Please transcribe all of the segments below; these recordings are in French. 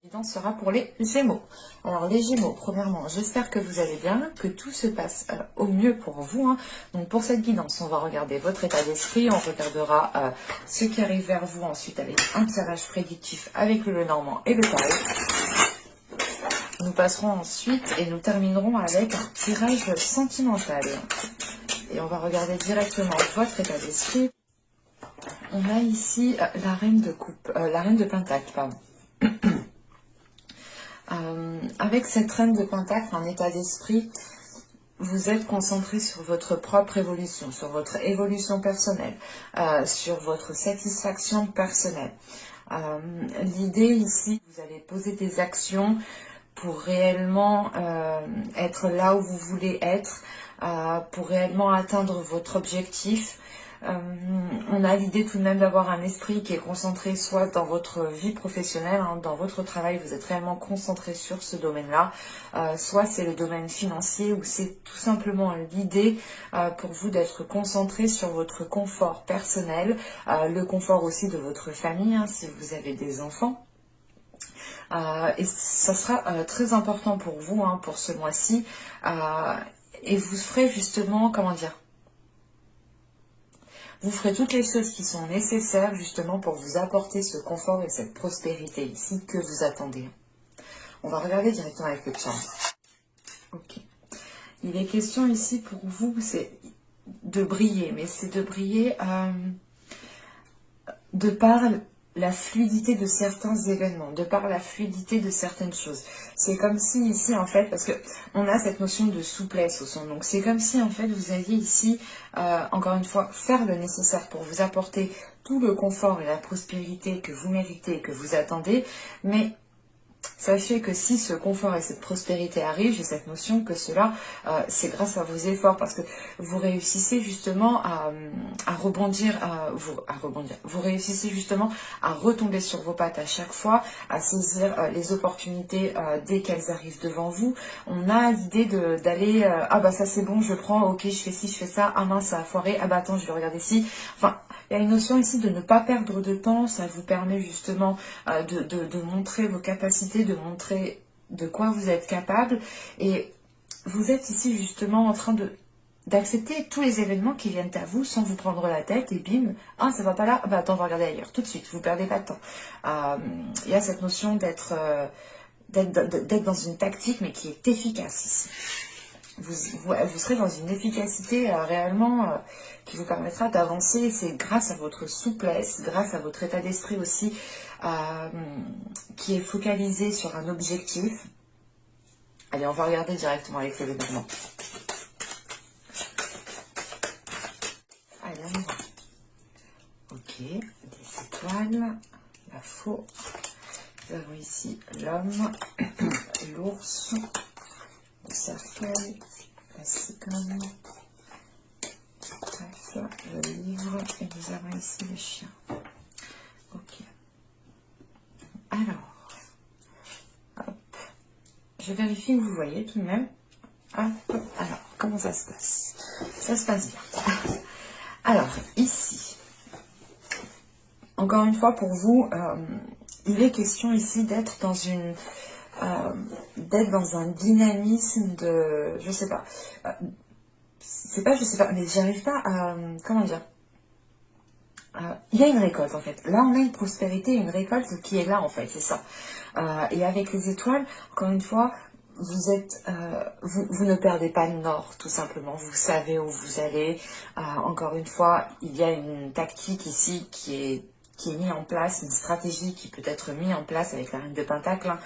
Guidance sera pour les Gémeaux. Alors les Gémeaux, premièrement, j'espère que vous allez bien, que tout se passe au mieux pour vous, hein. Donc pour cette guidance, on va regarder votre état d'esprit, on regardera ce qui arrive vers vous ensuite avec un tirage prédictif avec le Lenormand et le Tarot. Nous passerons ensuite et nous terminerons avec un tirage sentimental. Et on va regarder directement votre état d'esprit. On a ici la reine de coupe, la reine de pentacle, pardon. Avec cette reine de pentacle, en état d'esprit, vous êtes concentré sur votre propre évolution, sur votre évolution personnelle, sur votre satisfaction personnelle. L'idée ici, vous allez poser des actions pour réellement être là où vous voulez être, pour réellement atteindre votre objectif. On a l'idée tout de même d'avoir un esprit qui est concentré soit dans votre vie professionnelle, hein, dans votre travail, vous êtes réellement concentré sur ce domaine-là, soit c'est le domaine financier ou c'est tout simplement l'idée pour vous d'être concentré sur votre confort personnel, le confort aussi de votre famille, hein, si vous avez des enfants. Et ça sera très important pour vous, hein, pour ce mois-ci, et vous ferez justement, comment dire, vous ferez toutes les choses qui sont nécessaires justement pour vous apporter ce confort et cette prospérité ici que vous attendez. On va regarder directement avec le charme. Ok. Il est question ici pour vous, c'est de briller, mais c'est de briller de par la fluidité de certains événements, de par la fluidité de certaines choses. C'est comme si ici, en fait, parce que on a cette notion de souplesse au son, donc c'est comme si, en fait, vous alliez ici, encore une fois, faire le nécessaire pour vous apporter tout le confort et la prospérité que vous méritez, que vous attendez, mais sachez que si ce confort et cette prospérité arrivent, j'ai cette notion que cela, c'est grâce à vos efforts, parce que vous réussissez justement à rebondir, vous réussissez justement à retomber sur vos pattes à chaque fois, à saisir les opportunités dès qu'elles arrivent devant vous. On a l'idée d'aller, ah bah ça c'est bon, je prends, ok, je fais ci, je fais ça, ah mince, ça a foiré, ah bah attends, je vais regarder ci. Enfin, il y a une notion ici de ne pas perdre de temps, ça vous permet justement de montrer vos capacités, de montrer de quoi vous êtes capable. Et vous êtes ici justement en train d'accepter tous les événements qui viennent à vous sans vous prendre la tête et bim, ah ça va pas là, bah attends on va regarder ailleurs, tout de suite, vous perdez pas de temps. Il y a cette notion d'être dans une tactique mais qui est efficace ici. Vous serez dans une efficacité réellement qui vous permettra d'avancer. C'est grâce à votre souplesse, grâce à votre état d'esprit aussi qui est focalisé sur un objectif. Allez, on va regarder directement avec le Lenormand. Allez, on y va. Ok, des étoiles, la faux. Nous avons ici l'homme, l'ours, le cercueil, la cigogne, le livre, et nous avons ici le chien. Ok. Alors, hop. Je vérifie que vous voyez tout de même. Hop. Alors, comment ça se passe? Ça se passe bien. Alors, ici, encore une fois pour vous, il est question ici d'être dans une... d'être dans un dynamisme de... Je sais pas. Je sais pas, mais j'arrive pas à... Comment dire? Il y a une récolte en fait. Là, on a une prospérité, une récolte qui est là en fait, c'est ça. Et avec les étoiles, encore une fois, vous êtes, vous ne perdez pas le nord, tout simplement. Vous savez où vous allez. Encore une fois, il y a une tactique ici qui est mise en place, une stratégie qui peut être mise en place avec la reine de Pentacle. Hein.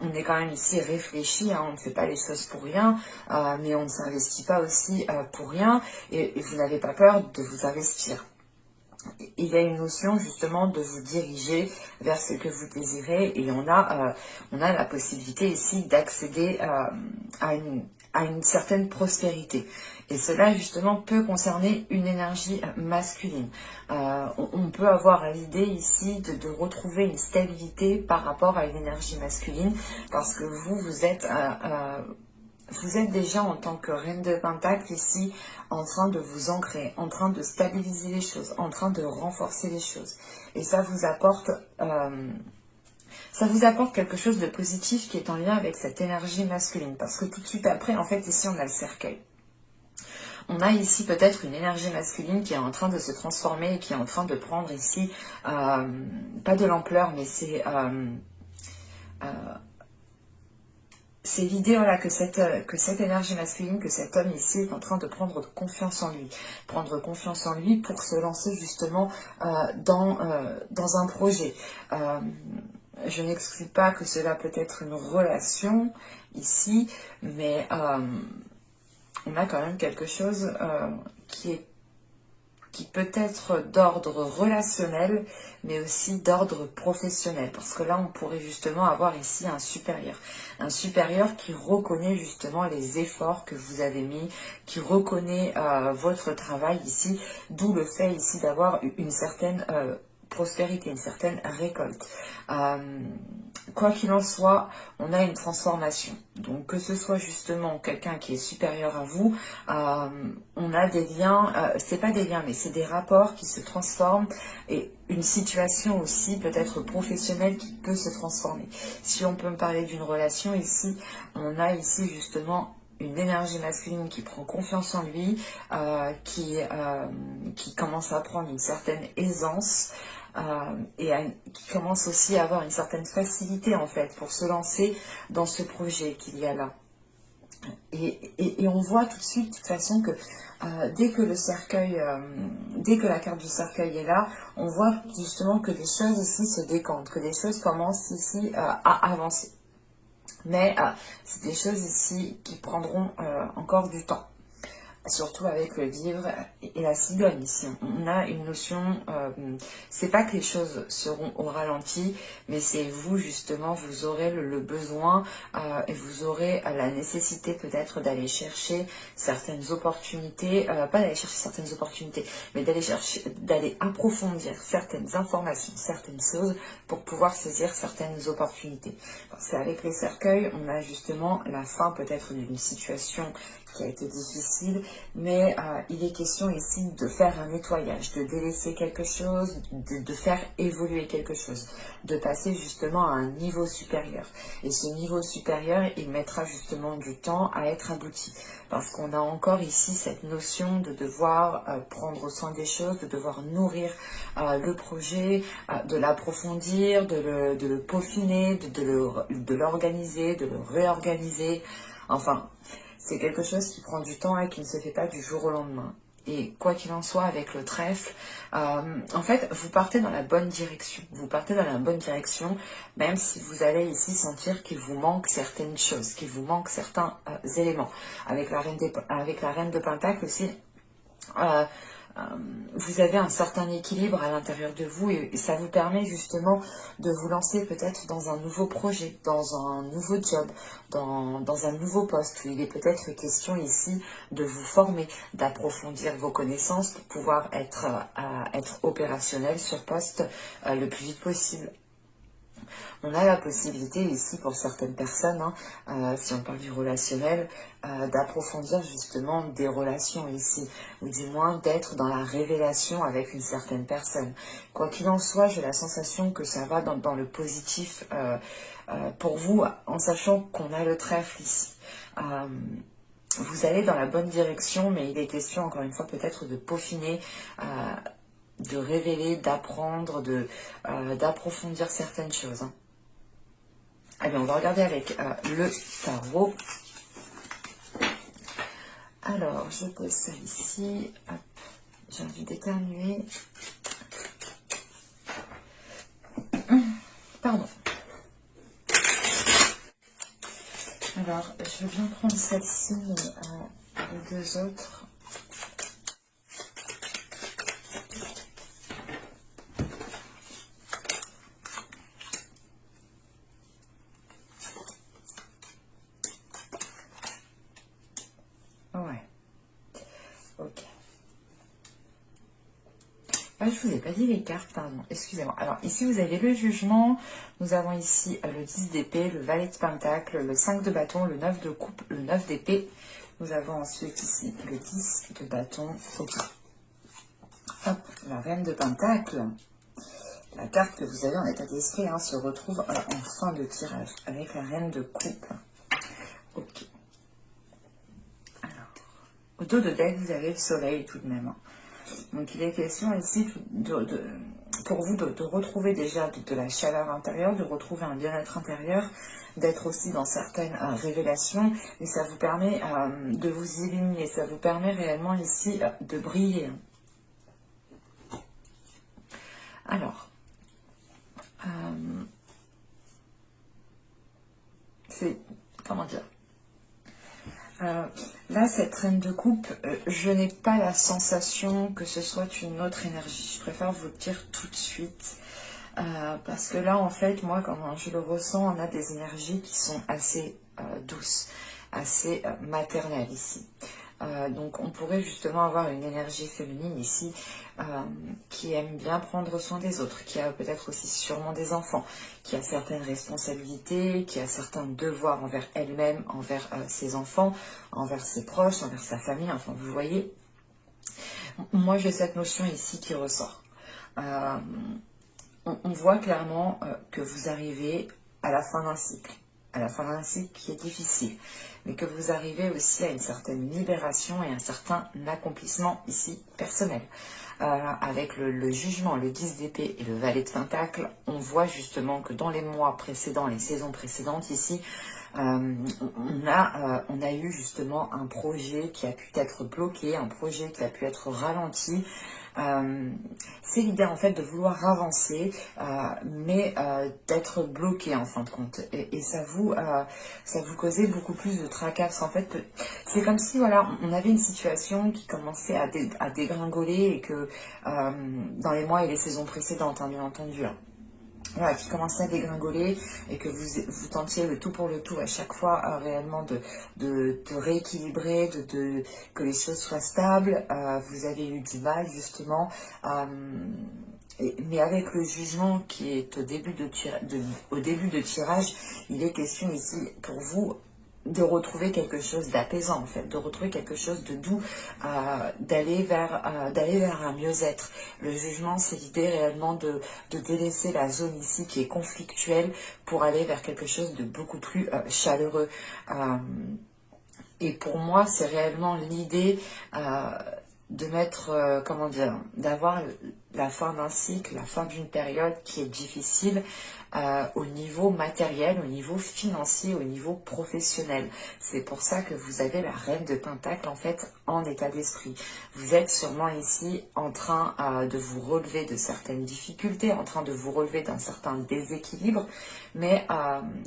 On est quand même ici réfléchi, hein, on ne fait pas les choses pour rien, mais on ne s'investit pas aussi pour rien, et vous n'avez pas peur de vous investir. Il y a une notion justement de vous diriger vers ce que vous désirez, et on a la possibilité ici d'accéder à une certaine prospérité. Et cela justement peut concerner une énergie masculine. On peut avoir l'idée ici de retrouver une stabilité par rapport à une énergie masculine, parce que vous êtes... vous êtes déjà en tant que reine de Pentacle ici en train de vous ancrer, en train de stabiliser les choses, en train de renforcer les choses. Et ça vous apporte ça vous apporte quelque chose de positif qui est en lien avec cette énergie masculine. Parce que tout de suite après, en fait, ici, on a le cercueil. On a ici peut-être une énergie masculine qui est en train de se transformer et qui est en train de prendre ici, pas de l'ampleur, mais c'est l'idée voilà, que cette énergie masculine, que cet homme ici est en train de prendre confiance en lui. Prendre confiance en lui pour se lancer justement dans un projet. Je n'exclus pas que cela peut être une relation ici, mais on a quand même quelque chose qui peut être d'ordre relationnel, mais aussi d'ordre professionnel. Parce que là, on pourrait justement avoir ici un supérieur qui reconnaît justement les efforts que vous avez mis, qui reconnaît votre travail ici, d'où le fait ici d'avoir une certaine prospérité, une certaine récolte. Quoi qu'il en soit, on a une transformation. Donc que ce soit justement quelqu'un qui est supérieur à vous, on a des liens, c'est pas des liens, mais c'est des rapports qui se transforment et une situation aussi peut-être professionnelle qui peut se transformer. Si on peut me parler d'une relation ici, on a ici justement une énergie masculine qui prend confiance en lui, qui commence à prendre une certaine aisance, qui commence aussi à avoir une certaine facilité en fait pour se lancer dans ce projet qu'il y a là. Et on voit tout de suite de toute façon que dès que le cercueil, dès que la carte du cercueil est là, on voit justement que les choses ici se décantent, que les choses commencent ici à avancer. Mais c'est des choses ici qui prendront encore du temps. Surtout avec le livre et la cigogne ici. On a une notion, c'est pas que les choses seront au ralenti, mais c'est vous justement, vous aurez le besoin et vous aurez la nécessité peut-être d'aller chercher certaines opportunités, pas d'aller chercher certaines opportunités, mais d'aller approfondir certaines informations, certaines choses pour pouvoir saisir certaines opportunités. Parce qu'avec les cercueils, on a justement la fin peut-être d'une situation qui a été difficile, mais il est question ici de faire un nettoyage, de délaisser quelque chose, de faire évoluer quelque chose, de passer justement à un niveau supérieur. Et ce niveau supérieur, il mettra justement du temps à être abouti, parce qu'on a encore ici cette notion de devoir prendre soin des choses, de devoir nourrir le projet, de l'approfondir, de le peaufiner, de l'organiser, de le réorganiser, enfin... C'est quelque chose qui prend du temps et qui ne se fait pas du jour au lendemain. Et quoi qu'il en soit, avec le trèfle, en fait, vous partez dans la bonne direction. Vous partez dans la bonne direction, même si vous allez ici sentir qu'il vous manque certaines choses, qu'il vous manque certains éléments. Avec la reine de Pentacle aussi, vous avez un certain équilibre à l'intérieur de vous et ça vous permet justement de vous lancer peut-être dans un nouveau projet, dans un nouveau job, dans un nouveau poste où il est peut-être question ici de vous former, d'approfondir vos connaissances pour pouvoir être opérationnel sur poste le plus vite possible. On a la possibilité ici pour certaines personnes, si on parle du relationnel, d'approfondir justement des relations ici, ou du moins d'être dans la révélation avec une certaine personne. Quoi qu'il en soit, j'ai la sensation que ça va dans le positif pour vous, en sachant qu'on a le trèfle ici. Vous allez dans la bonne direction, mais il est question encore une fois peut-être de peaufiner, de révéler, d'apprendre, d'approfondir certaines choses. Allez, on va regarder avec le tarot. Alors, je pose ça ici. Hop, j'ai envie d'éternuer. Pardon. Alors, je vais bien prendre celle-ci, mais les deux autres. Je vous ai pas dit les cartes, pardon, excusez-moi. Alors ici vous avez le jugement, nous avons ici le 10 d'épée, le valet de pentacle, le 5 de bâton, le 9 de coupe, le 9 d'épée. Nous avons ensuite ici le 10 de bâton, ok. Hop, la reine de pentacle, La carte que vous avez en état d'esprit hein, se retrouve en fin de tirage avec la reine de coupe. Ok. Alors, au dos de deck, vous avez le soleil tout de même. Hein. Donc, il est question ici pour vous de retrouver déjà de la chaleur intérieure, de retrouver un bien-être intérieur, d'être aussi dans certaines révélations. Et ça vous permet de vous illuminer, ça vous permet réellement ici de briller. Alors, c'est, comment dire, là, cette reine de coupe, je n'ai pas la sensation que ce soit une autre énergie. Je préfère vous le dire tout de suite. Parce que là, en fait, moi, quand je le ressens, on a des énergies qui sont assez douces, assez maternelles ici. Donc, on pourrait justement avoir une énergie féminine ici qui aime bien prendre soin des autres, qui a peut-être aussi sûrement des enfants, qui a certaines responsabilités, qui a certains devoirs envers elle-même, envers ses enfants, envers ses proches, envers sa famille. Enfin, vous voyez, moi, j'ai cette notion ici qui ressort. On voit clairement que vous arrivez à la fin d'un cycle. À la fin d'un cycle qui est difficile, mais que vous arrivez aussi à une certaine libération et un certain accomplissement ici personnel. Avec le jugement, le 10 d'épée et le valet de pentacle, on voit justement que dans les mois précédents, les saisons précédentes ici, on a eu justement un projet qui a pu être bloqué, un projet qui a pu être ralenti. C'est l'idée en fait de vouloir avancer, mais d'être bloqué en fin de compte. Et ça vous causait beaucoup plus de tracas. En fait, c'est comme si voilà, on avait une situation qui commençait à dégringoler et que dans les mois et les saisons précédentes, hein, bien entendu. Là. Voilà, qui commençait à dégringoler et que vous tentiez le tout pour le tout à chaque fois réellement de rééquilibrer, que les choses soient stables. Vous avez eu du mal justement, mais avec le jugement qui est au début de tirage, il est question ici pour vous de retrouver quelque chose d'apaisant en fait, de retrouver quelque chose de doux, d'aller vers un mieux-être. Le jugement, c'est l'idée réellement de délaisser la zone ici qui est conflictuelle pour aller vers quelque chose de beaucoup plus chaleureux. Et pour moi, c'est réellement l'idée de mettre, comment dire, d'avoir la fin d'un cycle, la fin d'une période qui est difficile au niveau matériel, au niveau financier, au niveau professionnel. C'est pour ça que vous avez la reine de Pentacle en fait en état d'esprit. Vous êtes sûrement ici en train de vous relever de certaines difficultés, en train de vous relever d'un certain déséquilibre, mais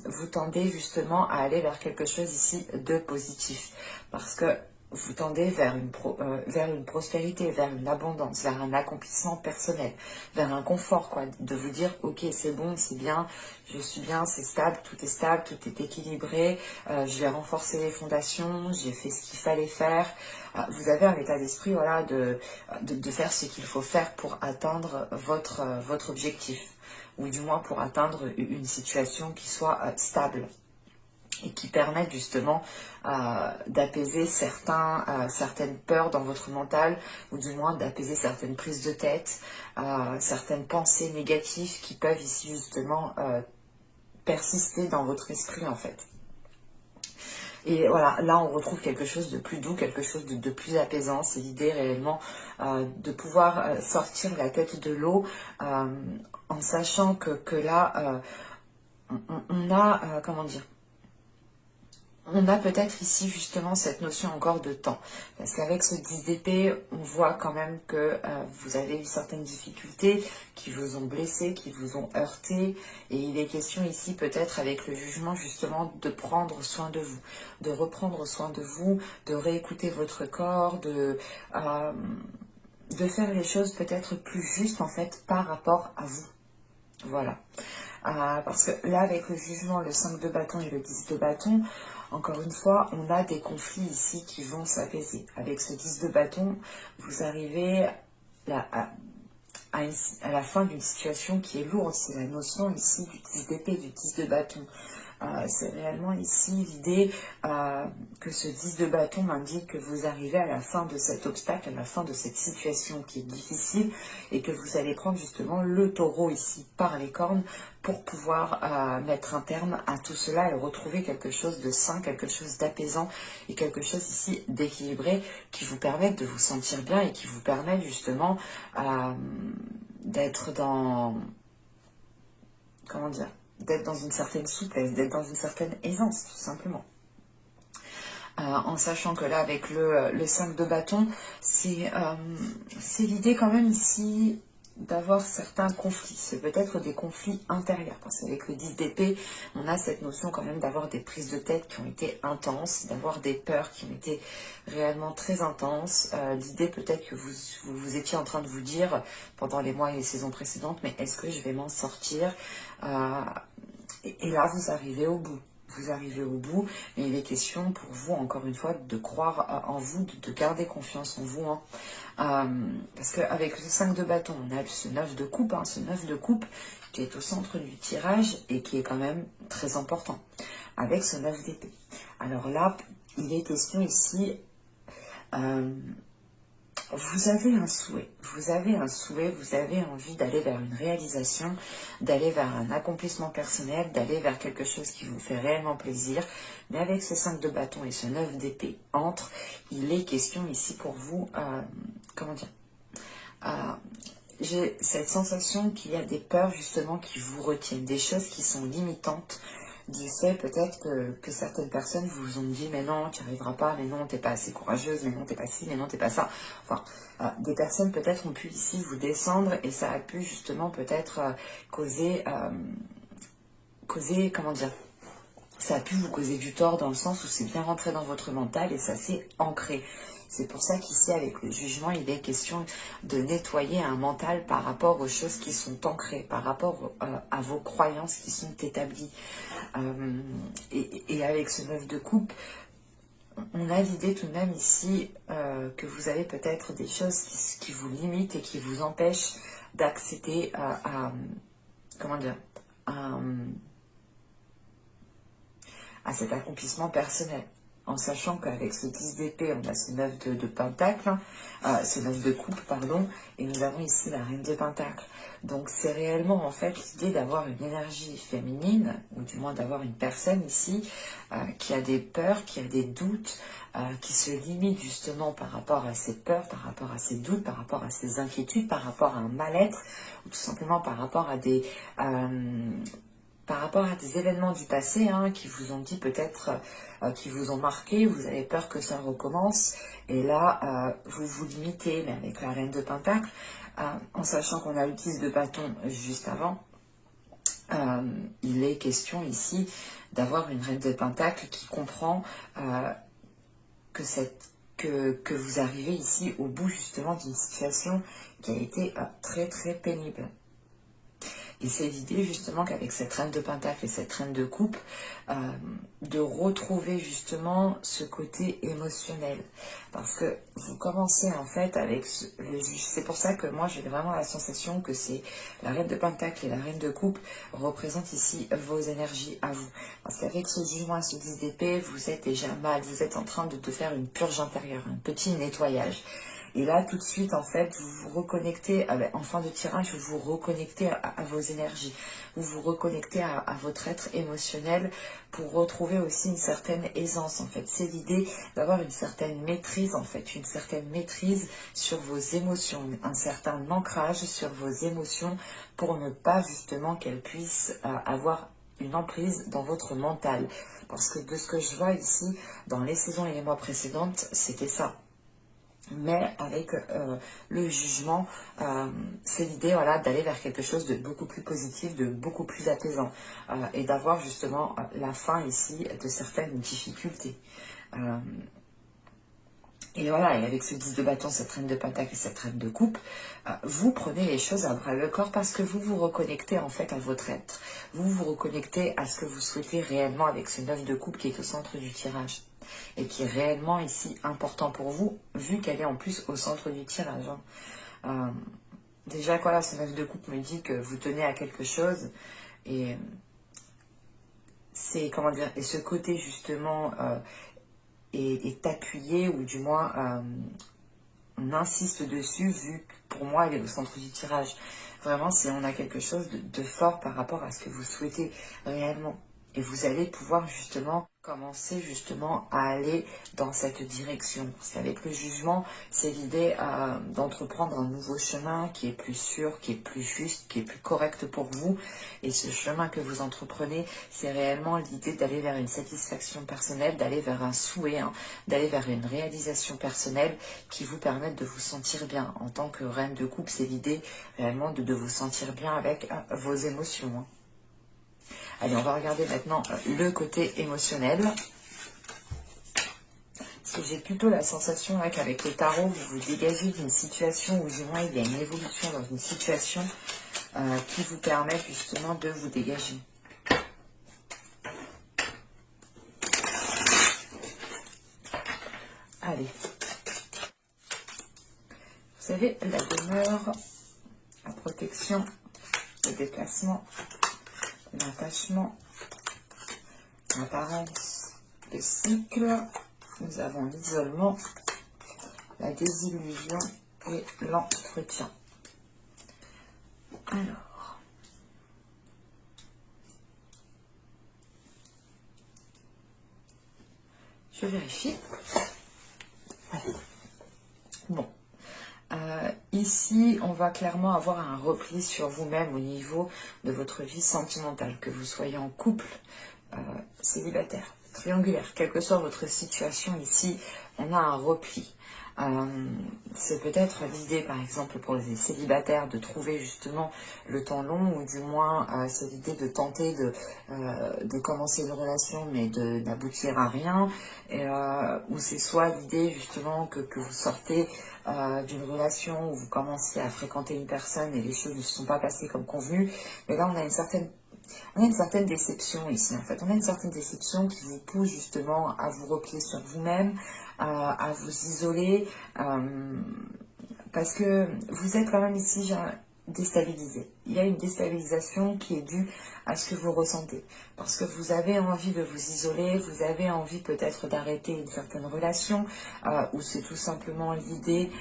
vous tendez justement à aller vers quelque chose ici de positif. Parce que vous tendez vers une prospérité, vers une abondance, vers un accomplissement personnel, vers un confort, quoi, de vous dire, ok, c'est bon, c'est bien, je suis bien, c'est stable, tout est équilibré, je vais renforcer les fondations, j'ai fait ce qu'il fallait faire. Vous avez un état d'esprit, voilà, de faire ce qu'il faut faire pour atteindre votre objectif, ou du moins pour atteindre une situation qui soit stable. Et qui permettent justement d'apaiser certaines peurs dans votre mental, ou du moins d'apaiser certaines prises de tête, certaines pensées négatives qui peuvent ici justement persister dans votre esprit en fait. Et voilà, là on retrouve quelque chose de plus doux, quelque chose de plus apaisant. C'est l'idée réellement de pouvoir sortir la tête de l'eau en sachant que là, on a, comment dire, on a peut-être ici justement cette notion encore de temps. Parce qu'avec ce 10 d'épée, on voit quand même que vous avez eu certaines difficultés qui vous ont blessé, qui vous ont heurté. Et il est question ici peut-être avec le jugement justement de prendre soin de vous. De reprendre soin de vous, de réécouter votre corps, de faire les choses peut-être plus justes en fait par rapport à vous. Voilà. Parce que là avec le jugement, le 5 de bâton et le 10 de bâton, encore une fois, on a des conflits ici qui vont s'apaiser. Avec ce 10 de bâton, vous arrivez à la fin d'une situation qui est lourde. C'est la notion ici du 10 d'épée, du 10 de bâton. C'est réellement ici l'idée que ce 10 de bâton m'indique que vous arrivez à la fin de cet obstacle, à la fin de cette situation qui est difficile et que vous allez prendre justement le taureau ici par les cornes pour pouvoir mettre un terme à tout cela et retrouver quelque chose de sain, quelque chose d'apaisant et quelque chose ici d'équilibré qui vous permette de vous sentir bien et qui vous permette justement d'être dans, comment dire, d'être dans une certaine souplesse, d'être dans une certaine aisance, tout simplement. En sachant que là, avec le 5 de bâton, c'est l'idée quand même ici d'avoir certains conflits. C'est peut-être des conflits intérieurs, parce qu'avec le 10 d'épée, on a cette notion quand même d'avoir des prises de tête qui ont été intenses, d'avoir des peurs qui ont été réellement très intenses. L'idée peut-être que vous étiez en train de vous dire pendant les mois et les saisons précédentes, mais est-ce que je vais m'en sortir et là, vous arrivez au bout. Vous arrivez au bout, mais il est question pour vous, encore une fois, de croire en vous, de garder confiance en vous. Parce qu'avec le 5 de bâton, on a ce 9 de coupe, ce 9 de coupe qui est au centre du tirage et qui est quand même très important, avec ce 9 d'épée. Alors là, il est question ici... vous avez un souhait, vous avez envie d'aller vers une réalisation, d'aller vers un accomplissement personnel, d'aller vers quelque chose qui vous fait réellement plaisir. Mais avec ce 5 de bâton et ce 9 d'épée entre, il est question ici pour vous, comment dire, j'ai cette sensation qu'il y a des peurs justement qui vous retiennent, des choses qui sont limitantes. Du fait peut-être que certaines personnes vous ont dit mais non tu n'y arriveras pas, mais non t'es pas assez courageuse, mais non t'es pas ci, mais non t'es pas ça. Enfin des personnes peut-être ont pu ici vous descendre et ça a pu justement peut-être causer comment dire, ça a pu vous causer du tort dans le sens où c'est bien rentré dans votre mental et ça s'est ancré. C'est pour ça qu'ici, avec le jugement, il est question de nettoyer un mental par rapport aux choses qui sont ancrées, par rapport à vos croyances qui sont établies. Et avec ce 9 de coupe, on a l'idée tout de même ici que vous avez peut-être des choses qui vous limitent et qui vous empêchent d'accéder comment dire, à cet accomplissement personnel. En sachant qu'avec ce 10 d'épée, on a ce 9 de pentacle, ce 9 de coupe, pardon, et nous avons ici la reine de pentacle. Donc c'est réellement en fait l'idée d'avoir une énergie féminine, ou du moins d'avoir une personne ici qui a des peurs, qui a des doutes, qui se limite justement par rapport à ses peurs, par rapport à ses doutes, par rapport à ses inquiétudes, par rapport à un mal-être, ou tout simplement par rapport à des... événements du passé qui vous ont dit peut-être, qui vous ont marqué, vous avez peur que ça recommence, et là, vous vous limitez, mais avec la reine de pentacle, en sachant qu'on a le 10 de bâton juste avant, il est question ici d'avoir une reine de pentacle qui comprend que vous arrivez ici au bout justement d'une situation qui a été très très pénible. Et c'est l'idée justement qu'avec cette reine de pentacle et cette reine de coupe, de retrouver justement ce côté émotionnel. Parce que vous commencez en fait avec le juge. C'est pour ça que moi j'ai vraiment la sensation que c'est la reine de pentacle et la reine de coupe représentent ici vos énergies à vous. Parce qu'avec ce jugement et ce 10 d'épée, vous êtes déjà mal, vous êtes en train de faire une purge intérieure, un petit nettoyage. Et là, tout de suite, en fait, vous vous reconnectez, en fin de tirage, vous vous reconnectez à vos énergies. Vous vous reconnectez à votre être émotionnel pour retrouver aussi une certaine aisance, en fait. C'est l'idée d'avoir une certaine maîtrise, en fait, une certaine maîtrise sur vos émotions, un certain ancrage sur vos émotions pour ne pas, justement, qu'elles puissent avoir une emprise dans votre mental. Parce que de ce que je vois ici, dans les saisons et les mois précédentes, c'était ça. Mais avec le jugement, c'est l'idée d'aller vers quelque chose de beaucoup plus positif, de beaucoup plus apaisant, et d'avoir justement la fin ici de certaines difficultés. Et voilà, et avec ce 10 de bâton, cette reine de pentacle et cette reine de coupe, vous prenez les choses à bras le corps parce que vous vous reconnectez en fait à votre être. Vous vous reconnectez à ce que vous souhaitez réellement avec ce 9 de coupe qui est au centre du tirage. Et qui est réellement ici important pour vous, vu qu'elle est en plus au centre du tirage. Déjà, ce 9 de coupe me dit que vous tenez à quelque chose, et c'est, comment dire, et ce côté justement est appuyé, ou du moins on insiste dessus, vu que pour moi elle est au centre du tirage. Vraiment, si on a quelque chose de fort par rapport à ce que vous souhaitez réellement. Et vous allez pouvoir justement commencer justement à aller dans cette direction. Parce qu'avec le jugement, c'est l'idée d'entreprendre un nouveau chemin qui est plus sûr, qui est plus juste, qui est plus correct pour vous. Et ce chemin que vous entreprenez, c'est réellement l'idée d'aller vers une satisfaction personnelle, d'aller vers un souhait, hein, d'aller vers une réalisation personnelle qui vous permette de vous sentir bien. En tant que reine de coupe, c'est l'idée réellement de vous sentir bien avec vos émotions, hein. Allez, on va regarder maintenant le côté émotionnel. Parce que j'ai plutôt la sensation là qu'avec le tarot, vous vous dégagez d'une situation, ou du moins il y a une évolution dans une situation qui vous permet justement de vous dégager. Allez. Vous savez, la demeure, la protection, le déplacement, l'attachement, l'apparence, le cycle, nous avons l'isolement, la désillusion et l'entretien. Alors, je vérifie. Bon. Ici, on va clairement avoir un repli sur vous-même au niveau de votre vie sentimentale, que vous soyez en couple, célibataire, triangulaire, quelle que soit votre situation ici, on a un repli. C'est peut-être l'idée, par exemple, pour les célibataires, de trouver justement le temps long, ou du moins c'est l'idée de tenter de commencer une relation mais d'aboutir à rien, ou c'est soit l'idée justement que vous sortez d'une relation où vous commenciez à fréquenter une personne et les choses ne se sont pas passées comme convenu, mais là on a une certaine déception ici, en fait. On a une certaine déception qui vous pousse justement à vous replier sur vous-même, à vous isoler, parce que vous êtes quand même ici déstabilisé. Il y a une déstabilisation qui est due à ce que vous ressentez. Parce que vous avez envie de vous isoler, vous avez envie peut-être d'arrêter une certaine relation, ou c'est tout simplement l'idée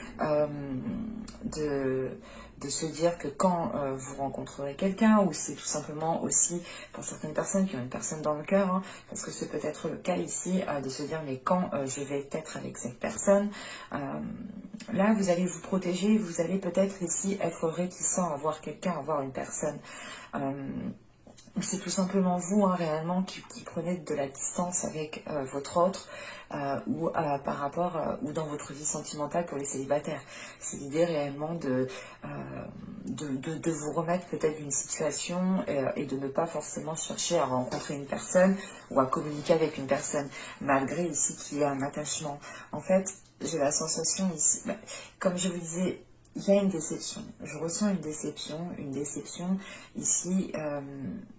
de se dire que quand vous rencontrerez quelqu'un, ou c'est tout simplement aussi pour certaines personnes qui ont une personne dans le cœur, hein, parce que c'est peut-être le cas ici, de se dire mais quand je vais être avec cette personne, là vous allez vous protéger, vous allez peut-être ici être réticent à voir quelqu'un, à voir une personne. C'est tout simplement vous, hein, réellement, qui prenez de la distance avec votre autre, ou par rapport, ou dans votre vie sentimentale pour les célibataires. C'est l'idée réellement de vous remettre peut-être d'une situation, et de ne pas forcément chercher à rencontrer une personne ou à communiquer avec une personne, malgré ici qu'il y a un attachement. En fait, j'ai la sensation ici, comme je vous disais, il y a une déception. Je ressens une déception ici,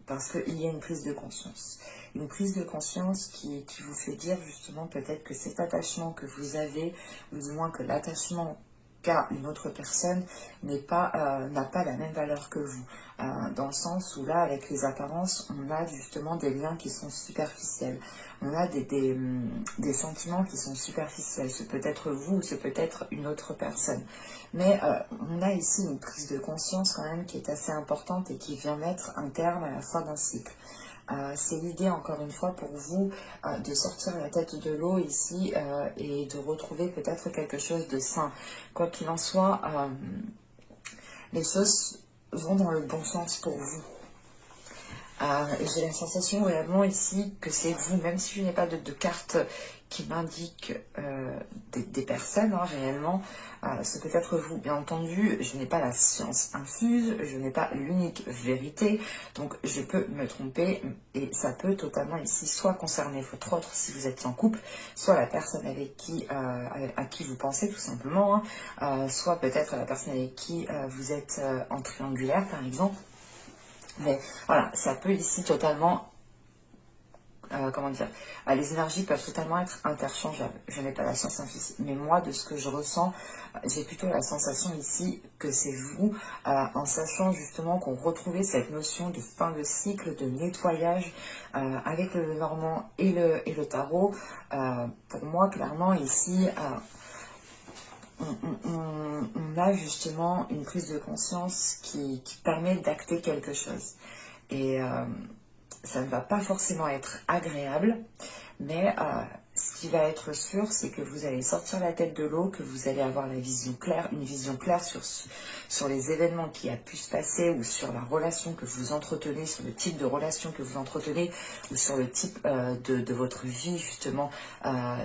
parce qu'il y a une prise de conscience. Une prise de conscience qui vous fait dire justement peut-être que cet attachement que vous avez, ou du moins que l'attachement qu'a une autre personne n'a pas la même valeur que vous. Dans le sens où là, avec les apparences, on a justement des liens qui sont superficiels. On a des sentiments qui sont superficiels. Ce peut être vous, ou ce peut être une autre personne. Mais on a ici une prise de conscience quand même qui est assez importante et qui vient mettre un terme à la fin d'un cycle. C'est l'idée, encore une fois, pour vous de sortir la tête de l'eau ici, et de retrouver peut-être quelque chose de sain. Quoi qu'il en soit, les choses vont dans le bon sens pour vous. J'ai la sensation réellement ici que c'est vous, même si je n'ai pas de carte qui m'indique des personnes, hein, réellement, c'est peut-être vous. Bien entendu, je n'ai pas la science infuse, je n'ai pas l'unique vérité, donc je peux me tromper, et ça peut totalement ici soit concerner votre autre si vous êtes en couple, soit la personne avec qui, à qui vous pensez tout simplement, hein, soit peut-être la personne avec qui vous êtes en triangulaire par exemple. Mais voilà, ça peut ici totalement comment dire, les énergies peuvent totalement être interchangeables. Je n'ai pas la science infuse, mais moi, de ce que je ressens, j'ai plutôt la sensation ici que c'est vous, en sachant justement qu'on retrouvait cette notion de fin de cycle, de nettoyage avec le Normand et le tarot. Pour moi, clairement, ici, on a justement une prise de conscience qui permet d'acter quelque chose. Et ça ne va pas forcément être agréable, mais ce qui va être sûr, c'est que vous allez sortir la tête de l'eau, que vous allez avoir la vision claire, une vision claire sur les événements qui a pu se passer, ou sur la relation que vous entretenez, sur le type de relation que vous entretenez, ou sur le type de votre vie justement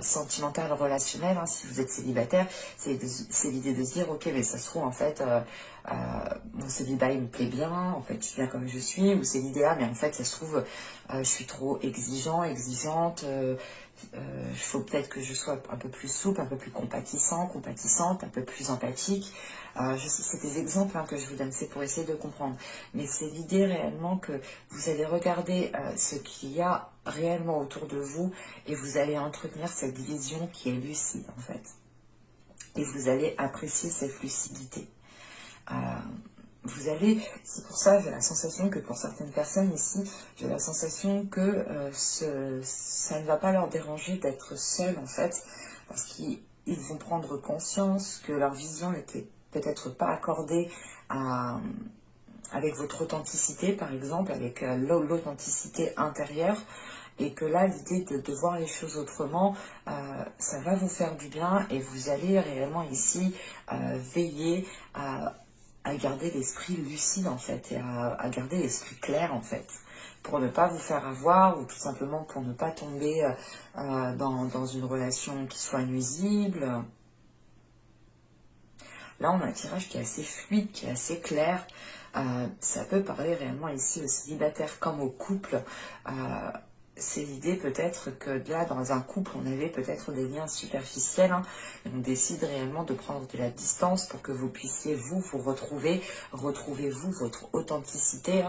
sentimentale, relationnelle. Si vous êtes célibataire, c'est l'idée de se dire, ok, mais ça se trouve en fait... mon célibat il me plaît bien, en fait je suis bien comme je suis, ou c'est l'idéal, mais en fait ça se trouve je suis trop exigeante, il faut peut-être que je sois un peu plus souple, un peu plus compatissante, un peu plus empathique. C'est des exemples que je vous donne, c'est pour essayer de comprendre, mais c'est l'idée réellement que vous allez regarder ce qu'il y a réellement autour de vous, et vous allez entretenir cette vision qui est lucide en fait, et vous allez apprécier cette lucidité. C'est pour ça, j'ai la sensation que pour certaines personnes ici, j'ai la sensation que ça ne va pas leur déranger d'être seuls en fait, parce qu'ils vont prendre conscience que leur vision n'était peut-être pas accordée avec votre authenticité, par exemple, avec l'authenticité intérieure, et que là, l'idée de voir les choses autrement, ça va vous faire du bien, et vous allez réellement ici veiller à garder l'esprit lucide en fait, et à garder l'esprit clair en fait, pour ne pas vous faire avoir, ou tout simplement pour ne pas tomber dans une relation qui soit nuisible. Là on a un tirage qui est assez fluide, qui est assez clair. Ça peut parler réellement ici aux célibataires comme au couple. C'est l'idée peut-être que là, dans un couple, on avait peut-être des liens superficiels, et on décide réellement de prendre de la distance pour que vous puissiez vous retrouver, retrouvez-vous votre authenticité,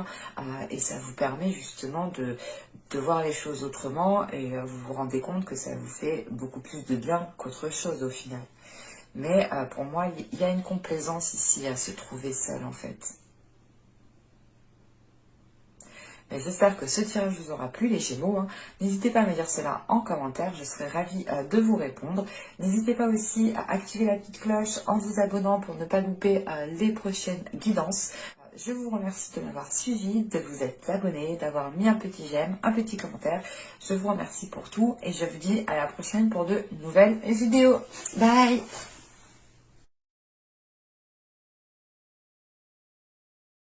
et ça vous permet justement de voir les choses autrement, et vous vous rendez compte que ça vous fait beaucoup plus de bien qu'autre chose au final. Mais pour moi, il y a une complaisance ici à se trouver seul en fait. J'espère que ce tirage vous aura plu les Gémeaux. N'hésitez pas à me dire cela en commentaire, je serai ravie de vous répondre. N'hésitez pas aussi à activer la petite cloche en vous abonnant pour ne pas louper les prochaines guidances. Je vous remercie de m'avoir suivi, de vous être abonné, d'avoir mis un petit j'aime, un petit commentaire. Je vous remercie pour tout et je vous dis à la prochaine pour de nouvelles vidéos. Bye!